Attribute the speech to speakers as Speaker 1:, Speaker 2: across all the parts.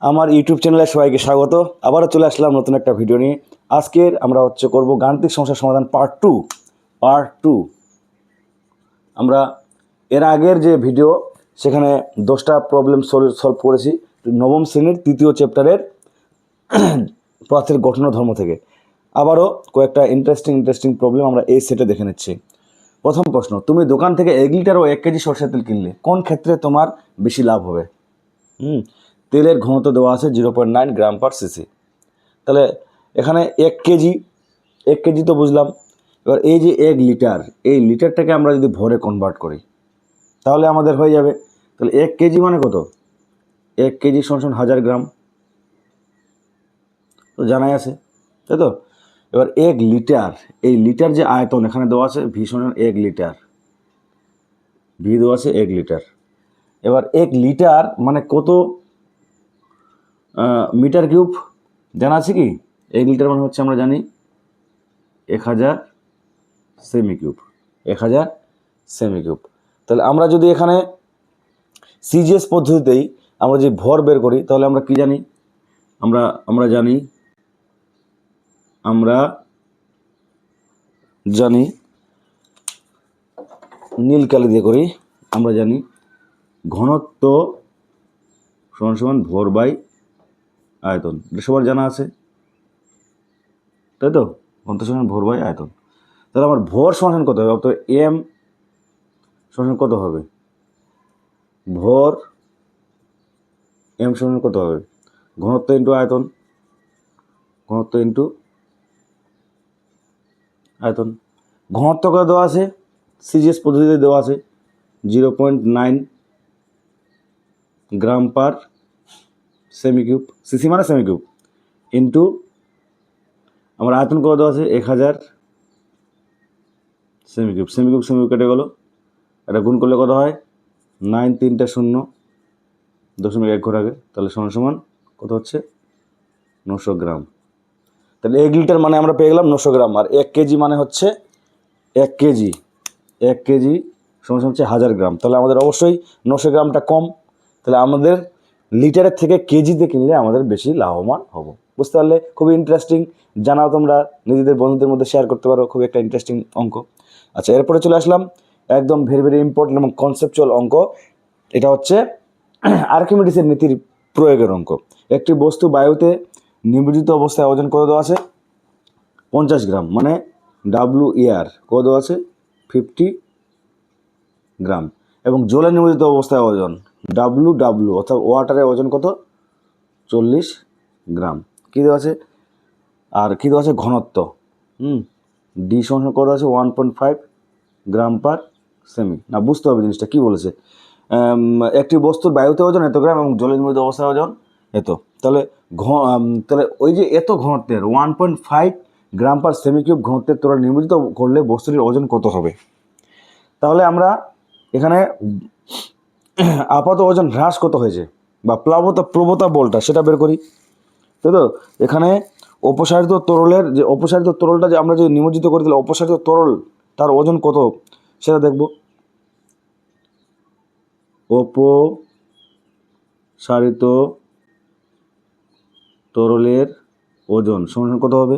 Speaker 1: আমার ইউটিউব চ্যানেলে সবাইকে স্বাগত। আবারও চলে আসলাম নতুন একটা ভিডিও নিয়ে। আজকের আমরা করব গাণিতিক সমস্যার সমাধান পার্ট টু। আমরা এর আগের যে ভিডিও সেখানে 10টা প্রবলেম সলভ করেছি নবম শ্রেণীর তৃতীয় চ্যাপ্টারের পদার্থের গঠন ও ধর্ম থেকে। আবারও কয়েকটা ইন্টারেস্টিং প্রবলেম আমরা এই সেটে দেখে নিচ্ছি। প্রথম প্রশ্ন, তুমি দোকান থেকে 1 লিটার ও 1 কেজি সরষের তেল কিনলে, কোন ক্ষেত্রে তোমার বেশি লাভ হবে? তেলের ঘনত্ব দেওয়া আছে 0.9 গ্রাম পার সিসি। তাহলে এখানে 1 কেজি তো বুঝলাম। এবার এই যে 1 লিটার, এই লিটারটাকে আমরা যদি ভরে কনভার্ট করি তাহলে আমাদের হয়ে যাবে। তাহলে 1 কেজি মানে কত? 1 কেজি সমান 1000 গ্রাম, তো জানাই আছে, তাই তো? এবার 1 লিটার, এই লিটার যে আয়তন এখানে দেওয়া আছে ভি সমান 1 লিটার, ভি দেওয়া আছে 1 লিটার। এবার 1 লিটার মানে কত মিটার কিউব জানা আছে কি? 1 লিটার মানে হচ্ছে আমরা জানি 1000 সেমি কিউব, 1000 সেমি কিউব। তাহলে আমরা যদি এখানে সিজিএস পদ্ধতিতেই আমরা যে ভর বের করি তাহলে আমরা কি জানি? আমরা জানি নীল কালি দিয়ে করি। আমরা জানি ঘনত্ব সমান ভর বাই আয়তন, এটা সবার জানা আছে, তাই তো? ঘনত্ব সমান ভর বাই আয়তন। তাহলে আমার ভর সমান কত হবে? অর্থাৎ এম সমান কত হবে? ভর এম সমান কত হবে? ঘনত্ব ইন্টু আয়তন, ঘনত্ব ইন্টু আয়তন। ঘনত্ব কত দেওয়া আছে? সিজিএস পদ্ধতিতে দেওয়া আছে 0.9 গ্রাম পার সেমি কিউব, সিসি মানে সেমি কিউব, ইন্টু আমার আয়তন কত দেওয়া আছে 1000 সেমি কিউব। সেমি কিউব কেটে গেলো, এটা গুণ করলে কত হয়? 9 3 0 দশমিক 1 ঘর আগে, তাহলে সমান কত হচ্ছে? 900 গ্রাম। তাহলে 1 লিটার মানে আমরা পেয়ে গেলাম 900 গ্রাম, আর 1 কেজি মানে হচ্ছে 1 কেজি সমান হচ্ছে 1000 গ্রাম। তাহলে আমাদের অবশ্যই 900 গ্রামটা কম। তাহলে আমাদের লিটারের থেকে কেজিতে কিনলে আমাদের বেশি লাভবান হব। বুঝতে পারলে? খুবই ইন্টারেস্টিং। জানাও, তোমরা নিজেদের বন্ধুদের মধ্যে শেয়ার করতে পারো, খুবই একটা ইন্টারেস্টিং অঙ্ক। আচ্ছা, এরপরে চলে আসলাম একদম ভেরি ইম্পর্টেন্ট এবং কনসেপচুয়াল অঙ্ক। এটা হচ্ছে আর্কিমিডিসের নীতির প্রয়োগের অঙ্ক। একটি বস্তু বায়ুতে নিমজ্জিত অবস্থায় ওজন কত দেওয়া আছে? 50 গ্রাম, মানে ডাব্লু এয়ার কত দেওয়া আছে? 50 গ্রাম। এবং জলে নিমজ্জিত অবস্থায় ওজন ডাব্লু অর্থাৎ ওয়াটারের ওজন কত? 40 গ্রাম। কী দেওয়া আছে? আর কী দেওয়া আছে? ঘনত্ব ডি সমান কত আছে? 1.5 গ্রাম পার সেমি। না, বুঝতে হবে জিনিসটা কী বলেছে। একটি বস্তুর বায়ুতে ওজন এত গ্রাম এবং জলে নিমজ্জিত অবস্থায় ওজন এত। তাহলে তাহলে ওই যে এত ঘনত্বের 1.5 গ্রাম পার সেমি কিউব ঘনত্বের তোরা নিমজ্জিত করলে বস্তুটির ওজন কত হবে? তাহলে আমরা এখানে আপাত ওজন হ্রাস কত হয়েছে বা প্রবণতা বলটা সেটা বের করি, তাই তো? এখানে অপসারিত তরলটা যে আমরা যদি নিমজ্জিত করি তাহলে অপসারিত তরল তার ওজন কত সেটা দেখব। অপসারিত তরলের ওজন সমান কত হবে?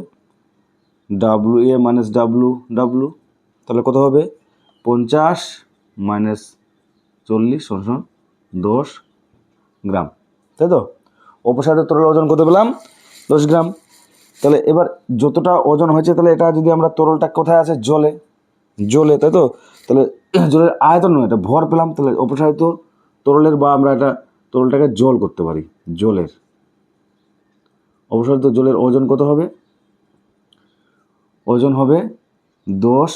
Speaker 1: W A minus W. তাহলে কত হবে? 50 মাইনাস 40 সমান 10 গ্রাম, তাই তো? অপসারিত তরলের ওজন কত পেলাম? 10 গ্রাম। তাহলে এবার যতটা ওজন হয়েছে, তাহলে এটা যদি আমরা তরলটা কোথায় আছে? জলে, তাই তো? তাহলে জলের আয়তন নয়, এটা ভর পেলাম। তাহলে অপসারিত তরলের বা আমরা এটা তরলটাকে জল করতে পারি, জলের অপসারিত জলের ওজন কত হবে? ওজন হবে 10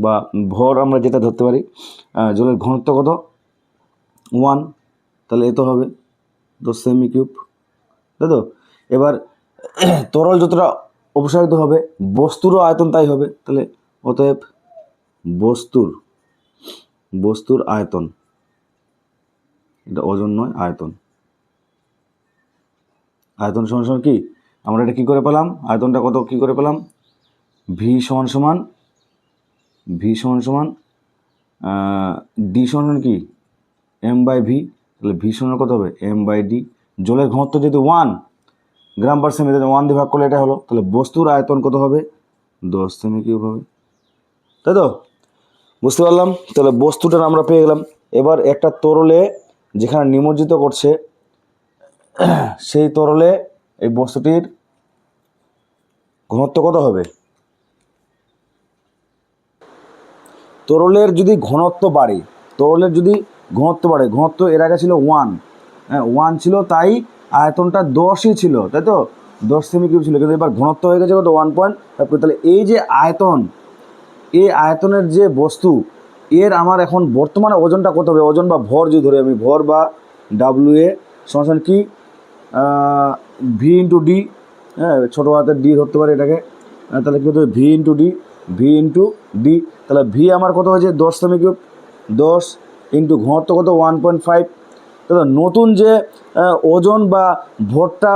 Speaker 1: বা ভর আমরা যেটা ধরতে পারি। জলের ঘনত্ব কত? 1, তাহলে এত হবে 10 সেমি কিউব, তাই তো? এবার তরল যতটা অপসারিত হবে বস্তুরও আয়তন তাই হবে। তাহলে অতএব বস্তুর আয়তন, এটা ওজন নয়, আয়তন সমান কি? আমরা এটা কি করে পেলাম? আয়তনটা কত কি করে পেলাম? ভি সমান ডি সমান কি? এম বাই ভি, তাহলে ভি সমান কত হবে m/d। জলের ঘনত্ব যেহেতু 1 গ্রাম পার সেমি, 1 দিয়ে ভাগ করলে এটা হলো, তাহলে বস্তুর আয়তন কত হবে 10 সেমি কিউব হবে, তাই তো? বুঝতে পারলাম। তাহলে বস্তুটার আমরা পেয়ে গেলাম। এবার একটা তরলে যেখানে নিমজ্জিত করছে সেই তরলে এই বস্তুটির ঘনত্ব কত হবে? তরলের যদি ঘনত্ব বাড়ে, ঘনত্ব এর আগে ছিল 1, হ্যাঁ 1 ছিল, তাই আয়তনটা 10ই ছিল, তাই তো 10 সেমি কিউব ছিল, কিন্তু এবার ঘনত্ব হয়ে গেছে কত 1.5। তাহলে এই যে আয়তন, এই আয়তনের যে বস্তু, এর আমার এখন বর্তমানে ওজনটা কত হবে? ওজন বা ভর যদি ধরে আমি, ভর বা ডাব্লিউ এ সমান কি ভি ইন্টু ডি, হ্যাঁ ছোটো হাতের ডি ধরতে পারে এটাকে, তাহলে কী হতে হবে ভি ইন্টু ডি। তাহলে ভি আমার কত হয়েছে 10 সেমি কিউব, 10 ইন্টু ঘনত্ব কত 1.5। তাহলে নতুন যে ওজন বা ভরটা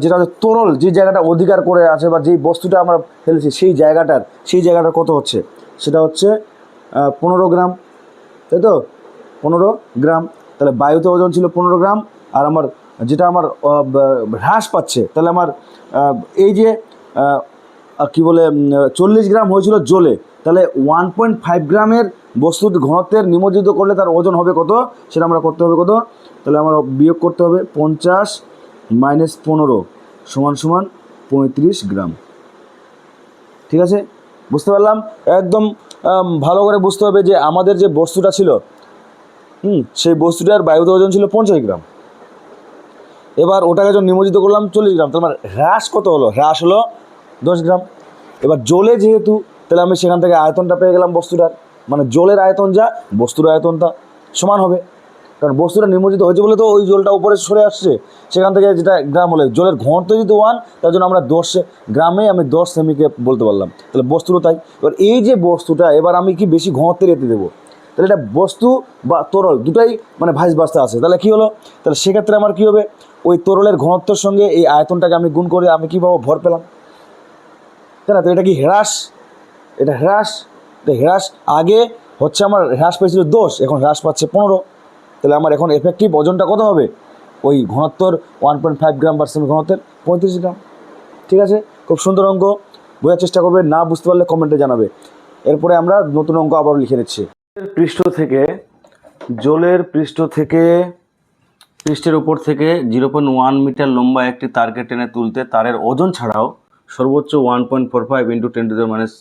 Speaker 1: যেটা হচ্ছে তরল, যে জায়গাটা অধিকার করে আছে বা যেই বস্তুটা আমরা ফেলছি সেই জায়গাটার কত হচ্ছে? সেটা হচ্ছে 15 গ্রাম, তাই তো 15 গ্রাম। তাহলে বায়ুতে ওজন ছিল 15 গ্রাম, আর আমার যেটা আমার হ্রাস পাচ্ছে, তাহলে আমার এই যে কি বলে 40 গ্রাম হয়েছিল জলে, তাহলে 1.5 গ্রামের বস্তুর ঘনত্বের নিমজ্জিত করলে তার ওজন হবে কত? সেটা আমরা করতে হবে কত? তাহলে আমরা বিয়োগ করতে হবে 50 মাইনাস 15 সমান 35 গ্রাম। ঠিক আছে, বুঝতে পারলাম। একদম ভালো করে বুঝতে হবে যে আমাদের যে বস্তুটা ছিল, সেই বস্তুটার বায়ুতে ওজন ছিল 50 গ্রাম, এবার ওটাকে যখন নিমজ্জিত করলাম 40 গ্রাম, তার মানে হ্রাস কত হলো? হ্রাস হলো 10 গ্রাম। এবার জলে যেহেতু, তাহলে আমি সেখান থেকে আয়তনটা পেয়ে গেলাম বস্তুটার, মানে জলের আয়তন যা বস্তুর আয়তনটা সমান হবে, কারণ বস্তুটা নিমজ্জিত হয়েছে বলে তো ওই জলটা উপরে সরে আসছে, সেখান থেকে যেটা গ্রাম হলে জলের ঘনত্ব যদি 1, তার জন্য আমরা 10 গ্রামে আমি 10 সেমিকে বলতে পারলাম, তাহলে বস্তুরও তাই। এবার এই যে বস্তুটা, এবার আমি কি বেশি ঘনত্বের এতে দেবো, তাহলে এটা বস্তু বা তরল দুটাই মানে ভাইস ভার্সা আছে, তাহলে কী হলো? তাহলে সেক্ষেত্রে আমার কী হবে? ওই তরলের ঘনত্বের সঙ্গে এই আয়তনটাকে আমি গুণ করে আমি কী পাবো? ভর পেলাম, তাই না? তো এটা কি হ্রাস? এটা হ্রাস। তো হ্রাস আগে হচ্ছে আমার হ্রাস পেয়েছিল 10, এখন হ্রাস পাচ্ছে 15, তাহলে আমার এখন এফেক্টিভ ওজনটা কত হবে? ওই ঘনত্বর 1.5 গ্রাম পার সেমি ঘনত্বের 35 গ্রাম। ঠিক আছে, খুব সুন্দর অঙ্ক, বোঝার চেষ্টা করবে, না বুঝতে পারলে কমেন্টে জানাবে। এরপরে আমরা নতুন অঙ্ক আবার লিখে নিচ্ছি। জলের পৃষ্ঠের উপর থেকে 0.1 মিটার লম্বা একটি তারকে টেনে তুলতে তারের ওজন ছাড়াও সর্বোচ্চ 1.45 ইন্টু 10⁻²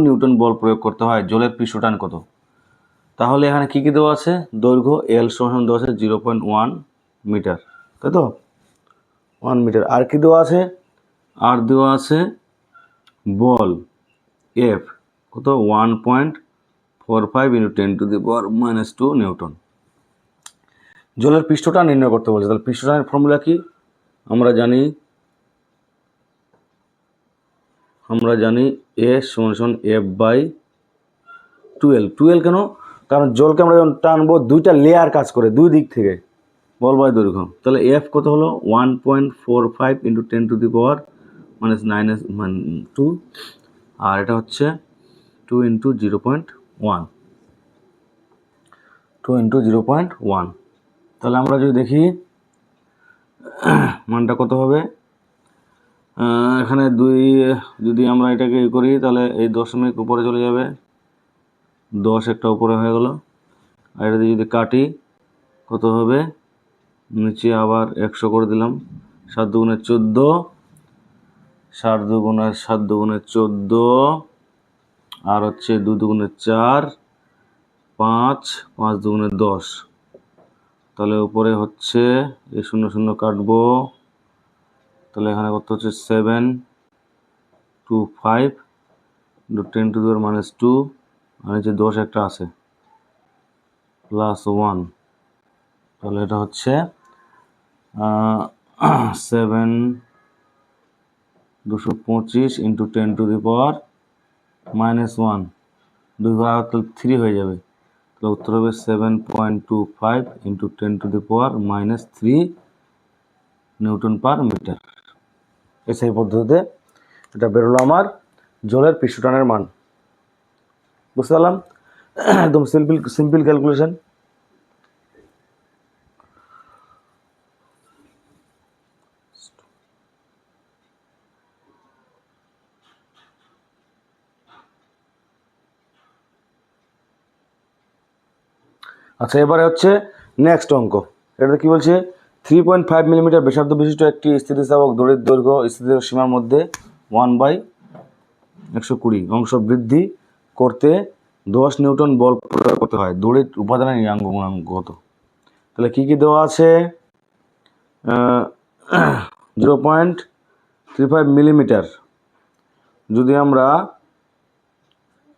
Speaker 1: নিউটন বল প্রয়োগ করতে হয়। জলের পৃষ্ঠটান কত? তাহলে এখানে কী কী দেওয়া আছে? দৈর্ঘ্য এল সমান দেওয়া আছে 0.1 মিটার, তাই তো 1 মিটার। আর কি দেওয়া আছে? আর দেওয়া আছে বল এফ কত 1.45 ইন্টু 10⁻² নিউটন। জলের পৃষ্ঠটান নির্ণয় করতে বলছে, তাহলে পৃষ্ঠটানের ফর্মুলা কি? আমরা জানি এ সমান F/12 কেন? কারণ জলকে আমরা যখন টানবো দুইটা লেয়ার কাজ করে, দুই দিক থেকে, বল বাই দৈর্ঘ্য। তাহলে এফ কত হলো 1.45 ইন্টু 10⁻⁻², আর এটা হচ্ছে 2 ইন্টু 0.1, তাহলে আমরা যদি দেখি মানটা কত হবে, এখানে 2 যদি আমরা এটাকে করি তাহলে এই দশমিক উপরে চলে যাবে, 10 একটা উপরে হয়ে গেল, আর এটা যদি কাটি কত হবে, নিচে আবার 100 করে দিলাম, 7 দুগুণে 14, 7 দুগুণে 14, আর হচ্ছে 2 দুগুণে 4, 5 দুগুণে 10, তাহলে উপরে হচ্ছে এই 0 0 কাটবো, তাহলে এখানে কত হচ্ছে 725 ইন্টু 10⁻², আর নিচে 10 একটা আছে +1, তাহলে এটা হচ্ছে 225 ইন্টু 10⁻⁻1, 2 ঘর 3 হয়ে যাবে, তাহলে উত্তর হবে 7.25 ইন্টু 10⁻³ নিউটন পার মিটার। সেই পদ্ধতিতে এটা বেরোলো আমার জলের পৃষ্ঠটানের মান। বুঝতে পারলাম? একদম সিম্পল ক্যালকুলেশন। আচ্ছা, এবারে হচ্ছে নেক্সট অঙ্ক। এটা কি বলছে, 3.5 মিলিমিটার ব্যাসার্ধ বিশিষ্ট একটি স্থিতিস্থাপক দড়ির দৈর্ঘ্য স্থিতিস্থাপক সীমার মধ্যে 1/120 অংশ বৃদ্ধি করতে 10 নিউটন বল প্রয়োগ করতে হয়। দড়ির উপাদানের ইয়াঙ্গ গুণাঙ্ক কত? তাহলে কী কী দেওয়া আছে? 0.35 মিলিমিটার, যদি আমরা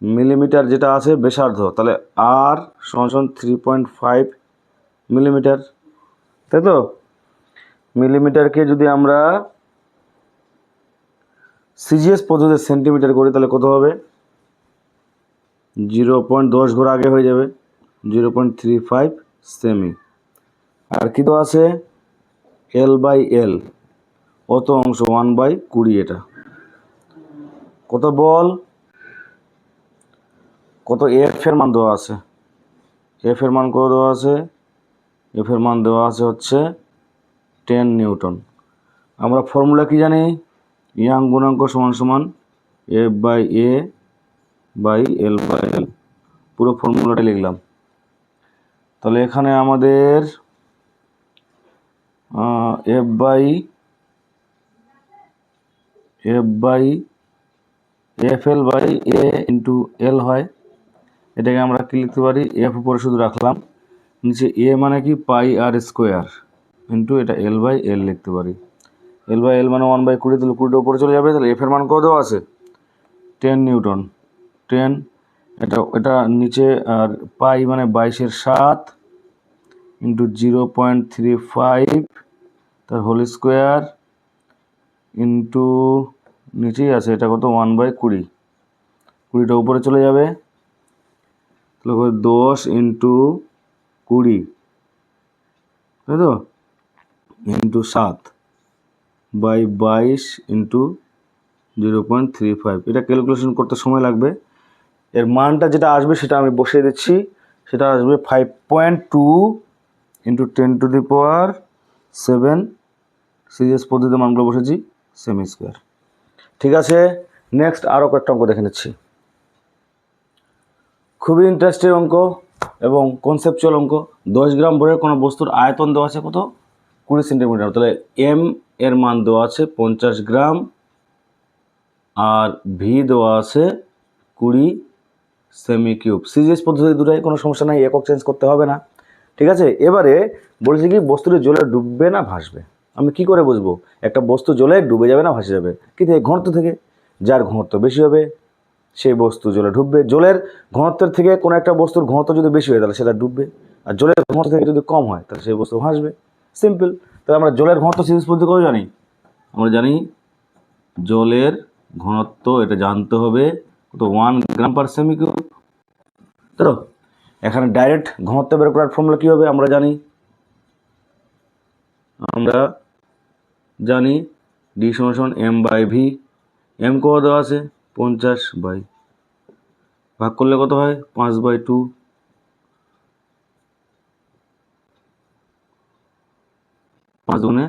Speaker 1: মিলিমিটার যেটা আছে ব্যাসার্ধ, তাহলে আর সমান 3.5 মিলিমিটার, তাই তো? মিলিমিটারকে যদি আমরা সিজিএস পদ্ধতিতে সেন্টিমিটার করি তাহলে কত হবে? 0.10 ঘর আগে হয়ে যাবে, 0.35 সেমি। আর কি তো আছে? L/L, অত অংশ 1/20। এটা কত বল, কত এফ এর মান দেওয়া আছে? এফ এর মান কত দেওয়া আছে? এফ এর মান দেওয়া আছে হচ্ছে 10 নিউটন। আমরা ফর্মুলা কি জানি? ইয়াং গুণাঙ্ক সমান সমান F/A/L/L, পুরো ফর্মুলাটা লিখলাম। তাহলে এখানে আমাদের FL/A ইন্টু এল হয়। এটাকে আমরা কি লিখতে পারি? এফ উপরে শুধু রাখলাম, নিচে এ মানে কি πr² ইন্টু এটা L/L লিখতে পারি। L/L মানে 1/20, তাহলে 20টা উপরে চলে যাবে। তাহলে এফ এর মান কত আছে? 10 নিউটন। 10, এটা নিচে, আর পাই মানে 22/7 ইন্টু 0.35 তার হোল স্কোয়ার ইন্টু নিচেই আছে এটা কত? 1/20, 20টা উপরে চলে যাবে। তাহলে 10 ইন্টু 20, তাই তো, ইন্টু 7/22 ইন্টু 0.35। এটা ক্যালকুলেশন করতে সময় লাগবে। এর মানটা যেটা আসবে সেটা আমি বসিয়ে দিচ্ছি। সেটা আসবে 5.2 ইন্টু 10⁻7 সিরিয়াস পদ্ধতিতে মানগুলো বসেছি, সেমি স্কোয়ার। ঠিক আছে, নেক্সট আরও কয়েকটা অঙ্ক দেখে নিচ্ছি। খুবই ইন্টারেস্টিং অঙ্ক এবং কনসেপচুয়াল অঙ্ক। 10 গ্রাম ভরের কোনো বস্তুর আয়তন দেওয়া আছে কত? 20 সেন্টিমিটার। তাহলে এম এর মান দেওয়া আছে 50 গ্রাম, আর ভি দেওয়া আছে 20 সেমি কিউব। সিজিএস পদ্ধতি দুটাই, কোনো সমস্যা নাই, একক চেঞ্জ করতে হবে না। ঠিক আছে, এবারে বলেছি কি বস্তুটি জলে ডুববে না ভাসবে। আমি কি করে বুঝবো একটা বস্তু জলে ডুবে যাবে না ভাসে যাবে? কি থেকে? ঘনত্ব থেকে। যার ঘনত্ব বেশি হবে সেই বস্তু জলে ডুববে। জলের ঘনত্বের থেকে কোনো একটা বস্তুর ঘনত্ব যদি বেশি হয় তাহলে সেটা ডুববে, আর জলের ঘনত্ব থেকে যদি কম হয় তাহলে সেই বস্তু ভাসবে। সিম্পল। তাহলে আমরা জলের ঘনত্ব সিরিজ পদ্ধতি করে জানি। আমরা জানি জলের ঘনত্ব, এটা জানতে হবে কত? 1 গ্রাম পার সেমি কিউব। তো এখানে ডাইরেক্ট ঘনত্ব বের করার ফর্মুলা কী হবে? আমরা জানি ডি সমান M/V। এম কত দেওয়া আছে? 50, ভাগ করলে কত হয়? 5/2। 5 গুণে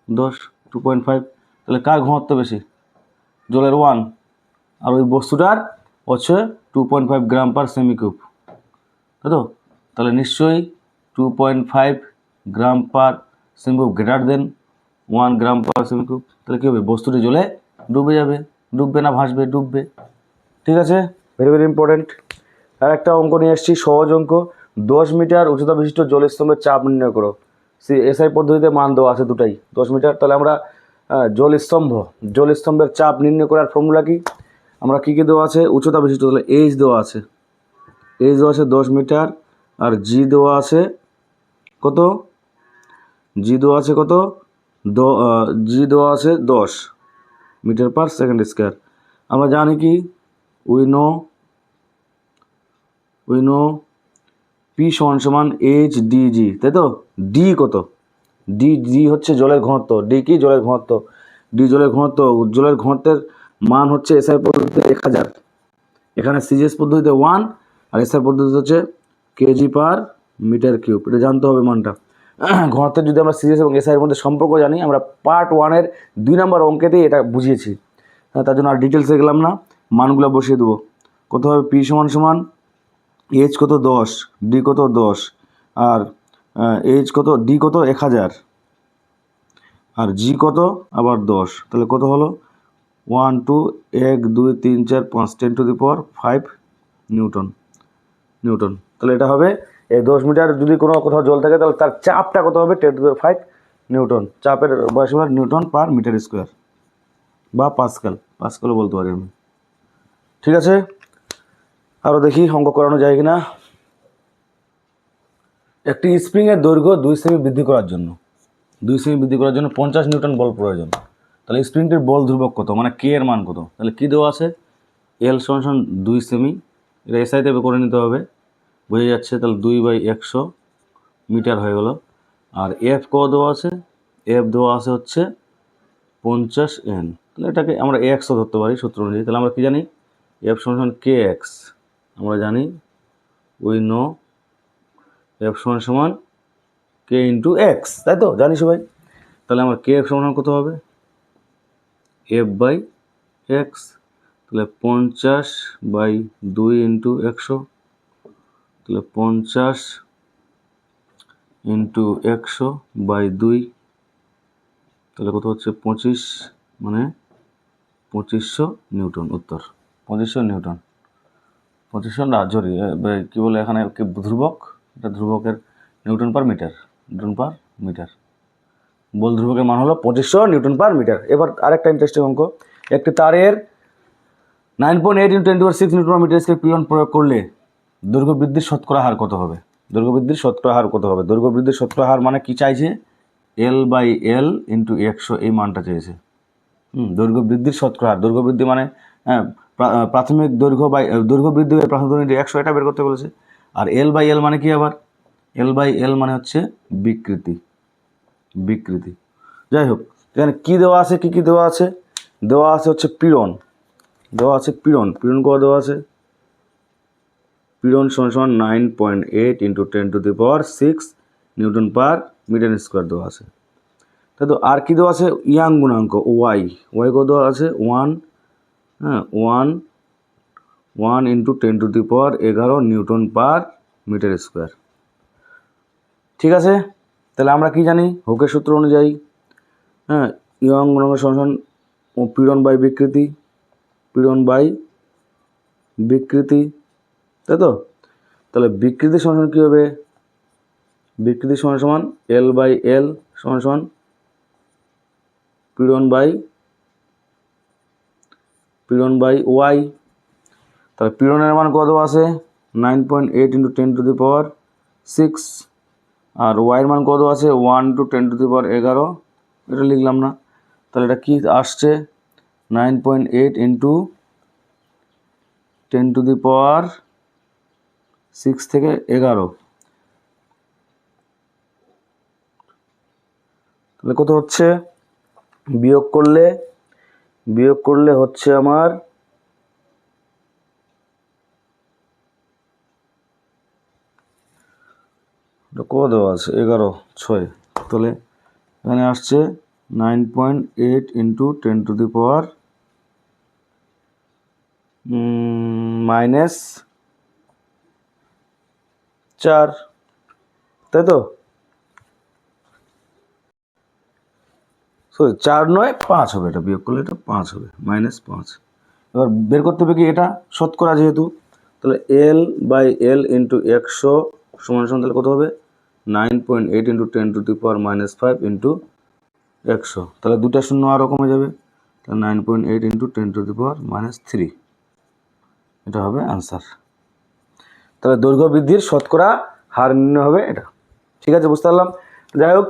Speaker 1: 10, 2.5। তাহলে কার ঘনত্ব বেশি? জলের 1, আর ওই বস্তুটার হচ্ছে 2.5 গ্রাম পার সেমি কিউব, তাই তো? তাহলে নিশ্চয়ই 2.5 গ্রাম পার সেমি কিউব গ্রেটার দেন 1 গ্রাম পার সেমি কিউব। তাহলে কী হবে? বস্তুটি জলে ডুবে যাবে। ডুববে না ভাসবে? ডুববে। ঠিক আছে, ভেরি ভেরি ইম্পর্টেন্ট। আর একটা অঙ্ক নিয়ে এসেছি, সহজ অঙ্ক। 10 মিটার উচ্চতা বিশিষ্ট জলস্তম্ভের চাপ নির্ণয় করো। এসআই পদ্ধতিতে মান দেওয়া আছে দুটাই, 10 মিটার। তাহলে আমরা জলস্তম্ভের চাপ নির্ণয় করার ফর্মুলা কি? আমরা কী কী দেওয়া আছে? উচ্চতা বিশিষ্ট, তাহলে এইচ দেওয়া আছে, 10 মিটার, আর জি দেওয়া আছে কত? জি দেওয়া আছে কত? জি দেওয়া আছে 10 মিটার পার সেকেন্ড স্কোয়ার। আমরা জানি কি, উই নো পি সমান HDG, তাই তো? ডি কত? ডি হচ্ছে জলের ঘনত্ব। ডি কি? জলের ঘনত্ব। ডি জলের ঘনত্ব। জলের ঘনত্বের মান হচ্ছে এসআই পদ্ধতিতে 1000, এখানে সিজিএস পদ্ধতিতে 1, আর এসআই পদ্ধতিতে হচ্ছে কেজি পার মিটার কিউব। এটা জানতে হবে মানটা। ঘনত্বের যদি আমরা সিজিএস এবং এসআইয়ের মধ্যে সম্পর্ক জানি, আমরা পার্ট 1-এর 2 নম্বর অঙ্কেতেই এটা বুঝিয়েছি। তার জন্য আর ডিটেলসে গেলাম না, মানগুলো বসিয়ে দেবো। কত হবে? পি সমান এইচ কত? 10, ডি কত? 10, আর এইচ কত, ডি কত 1000, আর জি কত আবার 10, তাহলে কত হলো 1 2 1 2 3 4 5 10⁵ নিউটন। তাহলে এটা হবে এই 10 মিটার যদি কোনো কোথাও জল থাকে তাহলে তার চাপটা কত হবে 10⁵ নিউটন। চাপের বয়স হলো নিউটন পার মিটার স্কোয়ার বা পাস্কালও বলতে পারি আমি। ঠিক আছে, আরও দেখি অঙ্ক করানো যায় কিনা। একটি স্প্রিংয়ের দৈর্ঘ্য 2 সেমি বৃদ্ধি করার জন্য 50 নিউটন বল প্রয়োজন। তাহলে স্প্রিংটির বল ধ্রুবক কত, মানে কে এর মান কত? তাহলে কী দেওয়া আছে, এল সমান 2 সেমি, এটা এসআইতে করে নিতে হবে, বোঝা যাচ্ছে। তাহলে 2/100 মিটার হয়ে গেল। আর এফ কত দেওয়া আছে, এফ দেওয়া আছে হচ্ছে 50 এন। তাহলে এটাকে আমরা এক্সও ধরতে পারি সূত্র অনুযায়ী। তাহলে আমরা কী জানি, এফ সমান কে এক্স, আমরা জানি উই নো এফ সমান কে ইন্টু এক্স, তাই তো জানি সবাই। তাহলে আমার কে এফ সমান কত হবে, F/X। তাহলে 50/2 ইন্টু 100, তাহলে 50 ইন্টু 100/2, তাহলে কত হচ্ছে 25, মানে 2500 নিউটন। উত্তর 2500 নিউটন। 2500 না, সরি কী বলে এখানে ধ্রুবক, এটা ধ্রুবকের নিউটন পার মিটার, বল ধ্রুবকের মান হলো 2500 নিউটন পার মিটার। এবার আরেকটা ইন্টারেস্টিং অঙ্ক, একটি তারের 9.8 × 10⁶ নিউটন পার মিটার স্কয়ার পিওন প্রয়োগ করলে দৈর্ঘ্য বৃদ্ধির শতকরা হার কত হবে? দৈর্ঘ্য বৃদ্ধির শতকরা হার মানে কি চাইছে, L/L ইন্টু 100 এই মানটা চেয়েছে। দৈর্ঘ্য বৃদ্ধির শতকরা হার, দৈর্ঘ্য বৃদ্ধি মানে প্রাথমিক দৈর্ঘ্য বৃদ্ধি প্রাথমিক দৈর্ঘ্য 100, এটা বের করতে বলেছে। আর L/L মানে কি, আবার L/L মানে হচ্ছে বিকৃতি। যাই হোক, এখানে কী দেওয়া আছে, কী দেওয়া আছে, হচ্ছে পীড়ন কত দেওয়া আছে, পীড়ন সমান 9.8 × 10⁶ নিউটন পার মিটার স্কোয়ার দেওয়া আছে, তাই তো। আর কী দেওয়া আছে, ইয়াং গুণাঙ্ক ওয়াই কত দেওয়া আছে 1 × 10⁻11 নিউটন পার মিটার স্কোয়ার। ঠিক আছে, তাহলে আমরা কি জানি, হুকের সূত্র অনুযায়ী, ইয়াং গুণাঙ্ক সমান পীড়ন বাই বিকৃতি, তাই তো। তাহলে বিকৃতি সমান কী হবে, বিকৃতি সমান L/L সমান পীড়ন বাই ওয়াই। তাহলে পীড়নের মান কত আছে 9.8 × 10⁶, আর ওয়াইয়ের মান কত আছে 1 × 10⁻11, এটা লিখলাম না। তাহলে এটা কি আসছে 9.8 × 10⁶ থেকে 11, তাহলে কত হচ্ছে, বিয়োগ করলে হচ্ছে আমার কত দেওয়া আছে 11/6, তাহলে এখানে আসছে 9.8 × 10⁻⁻⁻⁴, তাই তো। সরি 4 নয় 5 হবে, এটা বিয়োগ করলে এটা 5 হবে, -5। এবার বের করতে হবে কি, এটা শতকরা যেহেতু, তাহলে L/L ইন্টু 100 সমান তাহলে কত হবে 9.8 × 10⁻⁻5 ইন্টু 100, তাহলে 2টা শূন্য আরও কমে যাবে, তাহলে 9.8 × 10⁻³ এটা হবে আনসার। তাহলে দৈর্ঘ্য বৃদ্ধির শতকরা হার নির্ণয় হবে এটা। ঠিক আছে, বুঝতে পারলাম। যাই হোক,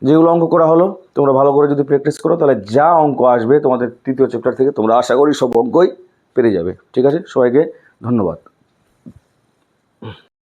Speaker 1: যেগুলো অঙ্ক করা হলো তোমরা ভালো করে যদি প্র্যাকটিস করো তাহলে যা অঙ্ক আসবে তোমাদের তৃতীয় চ্যাপ্টার থেকে তোমরা আশা করি সব অঙ্কই পেরে যাবে। ঠিক আছে, সবাইকে ধন্যবাদ।